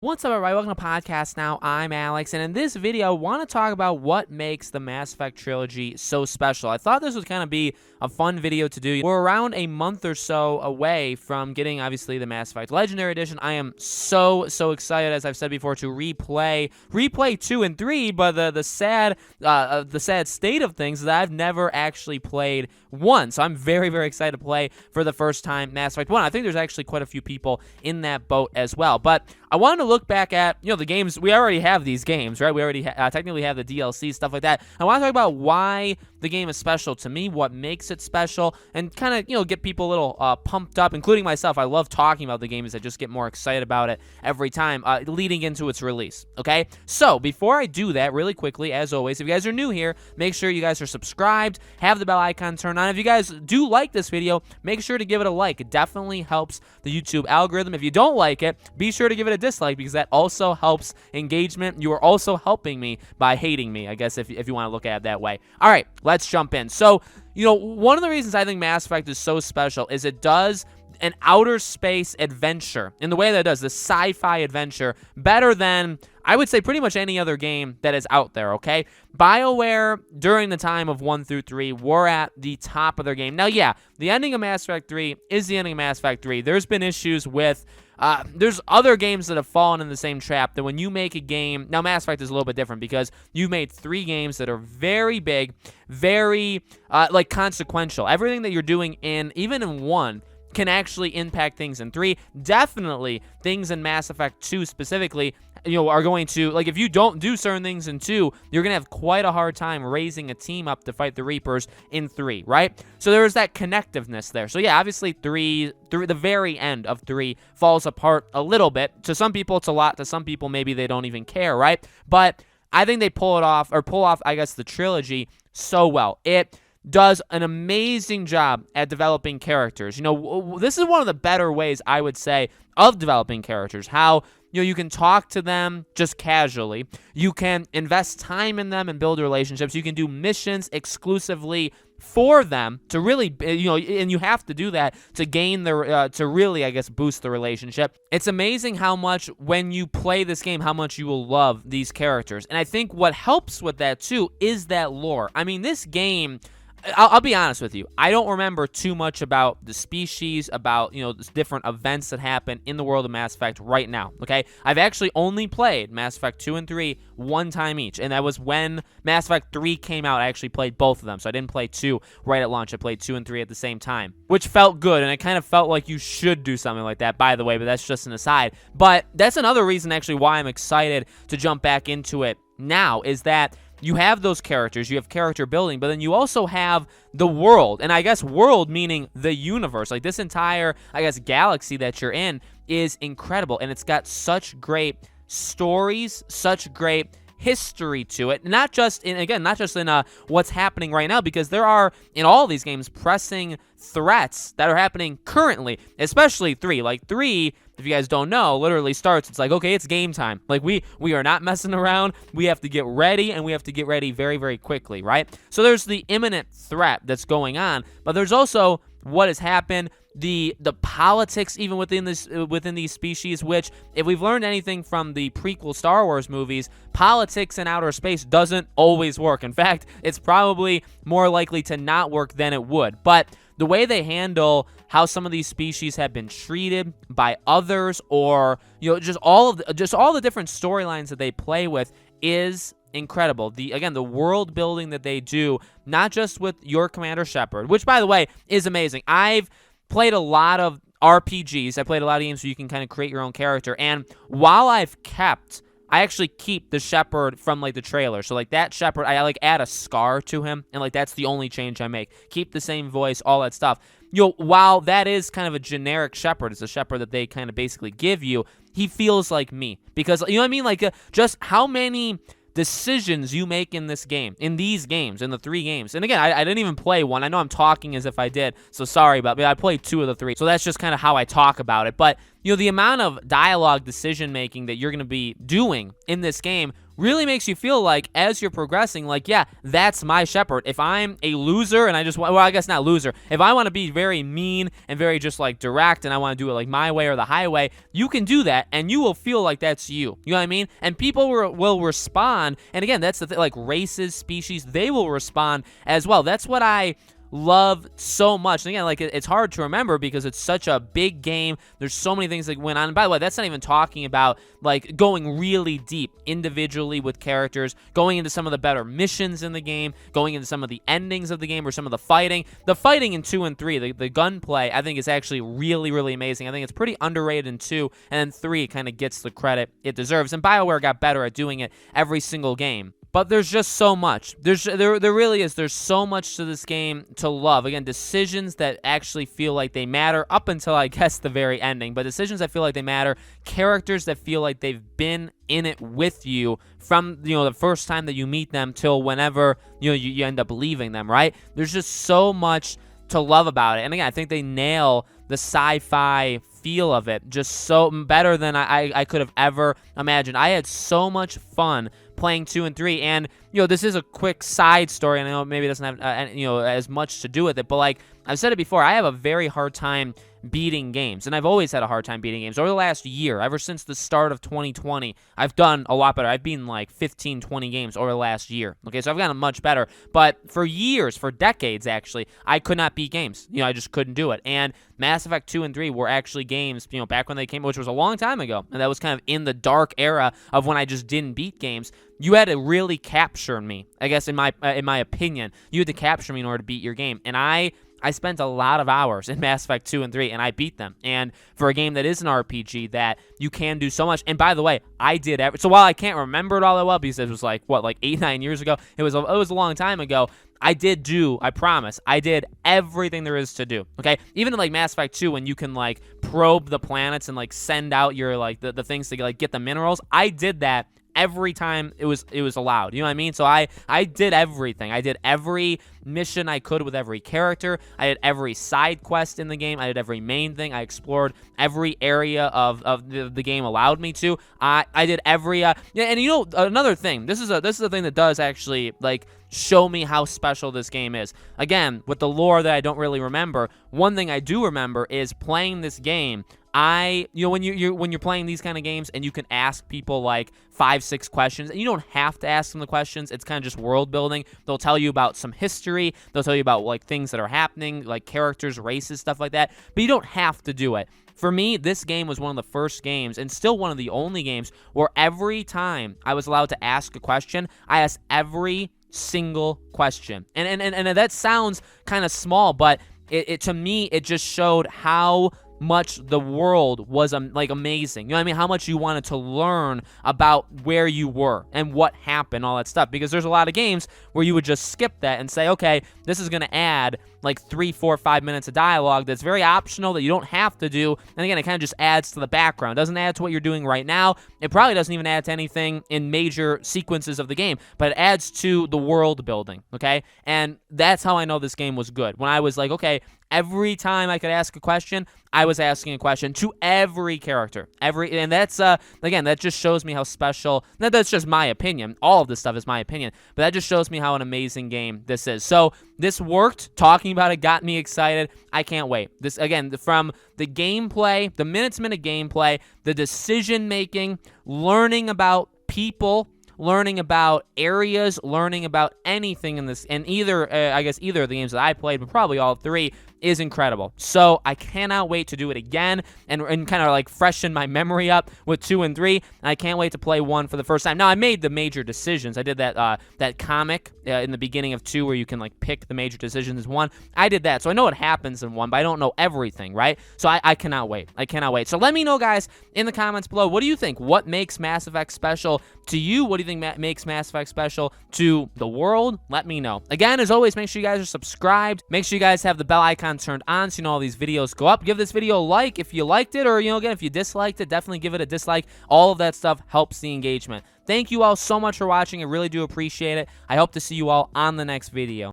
What's up, everybody? Welcome to Podcast Now. I'm Alex, and in this video, I want to talk about what makes the Mass Effect trilogy so special. I thought this would kind of be a fun video to do. We're around a month or so away from getting, obviously, the Mass Effect Legendary Edition. I am so excited, as I've said before, to replay 2 and 3, but the sad state of things is that I've never actually played 1, so I'm very excited to play for the first time Mass Effect 1. I think there's actually quite a few people in that boat as well, but I wanted to look back at, the games. We already have these games, right? We already technically have the DLC, stuff like that. I want to talk about why the game is special to me, what makes it special, and kind of, get people a little pumped up, including myself. I love talking about the games. I just get more excited about it every time leading into its release, okay? So, before I do that, really quickly, as always, if you guys are new here, make sure you guys are subscribed, have the bell icon turned on. If you guys do like this video, make sure to give it a like. It definitely helps the YouTube algorithm. If you don't like it, be sure to give it a dislike, because that also helps engagement. You are also helping me by hating me, I guess, if you want to look at it that way. All right, let's jump in. So, one of the reasons I think Mass Effect is so special is it does an outer space adventure in the way that it does, the sci-fi adventure, better than, I would say, pretty much any other game that is out there, okay? BioWare, during the time of 1 through 3, were at the top of their game. Now, yeah, the ending of Mass Effect 3 is the ending of Mass Effect 3. There's been issues with there's other games that have fallen in the same trap, that when you make a game, now Mass Effect is a little bit different because you've made 3 games that are very big, very consequential. Everything that you're doing even in 1 can actually impact things in 3. Definitely things in Mass Effect 2 specifically, are going to, if you don't do certain things in 2, you're going to have quite a hard time raising a team up to fight the Reapers in 3, right? So there's that connectiveness there. So yeah, obviously 3, the very end of 3 falls apart a little bit. To some people, it's a lot. To some people, maybe they don't even care, right? But I think they pull off, I guess, the trilogy so well. It does an amazing job at developing characters. This is one of the better ways, I would say, of developing characters. How, you can talk to them just casually. You can invest time in them and build relationships. You can do missions exclusively for them to really, and you have to do that to gain to really, I guess, boost the relationship. It's amazing how much, when you play this game, how much you will love these characters. And I think what helps with that, too, is that lore. I mean, this game, I'll be honest with you, I don't remember too much about the species, about, different events that happen in the world of Mass Effect right now, okay? I've actually only played Mass Effect 2 and 3 one time each, and that was when Mass Effect 3 came out. I actually played both of them, so I didn't play 2 right at launch. I played 2 and 3 at the same time, which felt good, and it kind of felt like you should do something like that, by the way, but that's just an aside. But that's another reason, actually, why I'm excited to jump back into it now, is that you have those characters, you have character building, but then you also have the world. And I guess world meaning the universe. Like, this entire, I guess, galaxy that you're in is incredible. And it's got such great stories, such great history to it. Not just in what's happening right now, because there are, in all these games, pressing threats that are happening currently, especially 3. Like, 3, if you guys don't know, literally starts, it's like, okay, it's game time. Like, we are not messing around. We have to get ready, and we have to get ready very quickly, right? So there's the imminent threat that's going on, but there's also what has happened, the politics even within these species, which, if we've learned anything from the prequel Star Wars movies, politics in outer space doesn't always work. In fact, it's probably more likely to not work than it would. But the way they handle how some of these species have been treated by others, or just all the different storylines that they play with, is incredible. The world building that they do, not just with your Commander Shepard, which, by the way, is amazing. I've played a lot of RPGs. I played a lot of games where you can kind of create your own character, and while I actually keep the Shepard from, the trailer. So, that Shepard, I, add a scar to him, and, that's the only change I make. Keep the same voice, all that stuff. While that is kind of a generic Shepard, it's a Shepard that they kind of basically give you, he feels like me. Because, you know what I mean? Just how many decisions you make in this game, in these games, in the 3 games. And again, I didn't even play 1. I know I'm talking as if I did, so sorry about it. I played 2 of the 3, so that's just kind of how I talk about it. But the amount of dialogue decision making that you're going to be doing in this game really makes you feel like, as you're progressing, like, yeah, that's my Shepard. If I'm a loser and I just want, well, I guess not loser, if I want to be very mean and very just like direct and I want to do it like my way or the highway, you can do that and you will feel like that's you. You know what I mean? And people will respond. And again, that's the thing, like races, species, they will respond as well. That's what I love so much. And again, like it's hard to remember because it's such a big game. There's so many things that went on. And by the way, that's not even talking about like going really deep individually with characters, going into some of the better missions in the game, going into some of the endings of the game or some of the fighting. The fighting in 2 and 3, the gunplay, I think is actually really, really amazing. I think it's pretty underrated in 2, and then 3 kind of gets the credit it deserves. And BioWare got better at doing it every single game. But there's just so much. There really is. There's so much to this game to love. Again, decisions that actually feel like they matter up until, I guess, the very ending. But decisions that feel like they matter, characters that feel like they've been in it with you from, the first time that you meet them till whenever, you end up leaving them, right? There's just so much to love about it. And again, I think they nail the sci-fi feel of it just so better than I could have ever imagined. I had so much fun playing 2 and 3, and this is a quick side story, and I know maybe it doesn't have as much to do with it, but like I've said it before, I have a very hard time beating games, and I've always had a hard time beating games. Over the last year, ever since the start of 2020, I've done a lot better. I've beaten like 15, 20 games over the last year. Okay, so I've gotten much better, but for years, for decades actually, I could not beat games. I just couldn't do it, and Mass Effect 2 and 3 were actually games, back when they came, which was a long time ago, and that was kind of in the dark era of when I just didn't beat games. You had to really capture me, I guess, in my opinion. You had to capture me in order to beat your game, and I spent a lot of hours in Mass Effect 2 and 3, and I beat them. And for a game that is an RPG that you can do so much, and by the way, I did so while I can't remember it all that well because it was like 8, 9 years ago, it was a long time ago. I promise, I did everything there is to do, okay? Even in, like, Mass Effect 2, when you can, like, probe the planets and, like, send out your, like, the things to, like, get the minerals, I did that every time it was allowed. You know what I mean? So I did everything. I did every mission I could with every character. I did every side quest in the game. I did every main thing. I explored every area of the game allowed me to. I did every yeah, and another thing. This is a thing that does actually like show me how special this game is. Again, with the lore that I don't really remember, one thing I do remember is playing this game. When you're playing these kind of games and you can ask people like 5, 6 questions, and you don't have to ask them the questions. It's kind of just world building. They'll tell you about some history. They'll tell you about like things that are happening, like characters, races, stuff like that. But you don't have to do it. For me, this game was one of the first games, and still one of the only games, where every time I was allowed to ask a question, I asked every single question. And that sounds kind of small, but it to me, it just showed how much the world was like amazing. You know what I mean? How much you wanted to learn about where you were and what happened, all that stuff. Because there's a lot of games where you would just skip that and say, okay, this is going to add like 3, 4, 5 minutes of dialogue that's very optional that you don't have to do. And again, it kind of just adds to the background. It doesn't add to what you're doing right now. It probably doesn't even add to anything in major sequences of the game, but it adds to the world building, okay? And that's how I know this game was good. When I was like, okay, every time I could ask a question, I was asking a question to every character. And that's, again, that just shows me how special, that's just my opinion. All of this stuff is my opinion, but that just shows me how an amazing game this is. So this worked. Talking about it got me excited. I can't wait. This, again, from the gameplay, the minute gameplay, the decision-making, learning about people, learning about areas, learning about anything in this, and either of the games that I played, but probably all 3, is incredible. So I cannot wait to do it again and kind of like freshen my memory up with 2 and 3. And I can't wait to play 1 for the first time. Now, I made the major decisions. I did that comic in the beginning of 2 where you can like pick the major decisions in 1. I did that, so I know what happens in 1, but I don't know everything, right? So I cannot wait. I cannot wait. So let me know, guys, in the comments below, what do you think? What makes Mass Effect special to you? What do you think makes Mass Effect special to the world? Let me know. Again, as always, make sure you guys are subscribed. Make sure you guys have the bell icon turned on so you know all these videos go up. Give this video a like if you liked it, or again, if you disliked it, definitely give it a dislike. All of that stuff helps the engagement. Thank you all so much for watching. I really do appreciate it. I hope to see you all on the next video.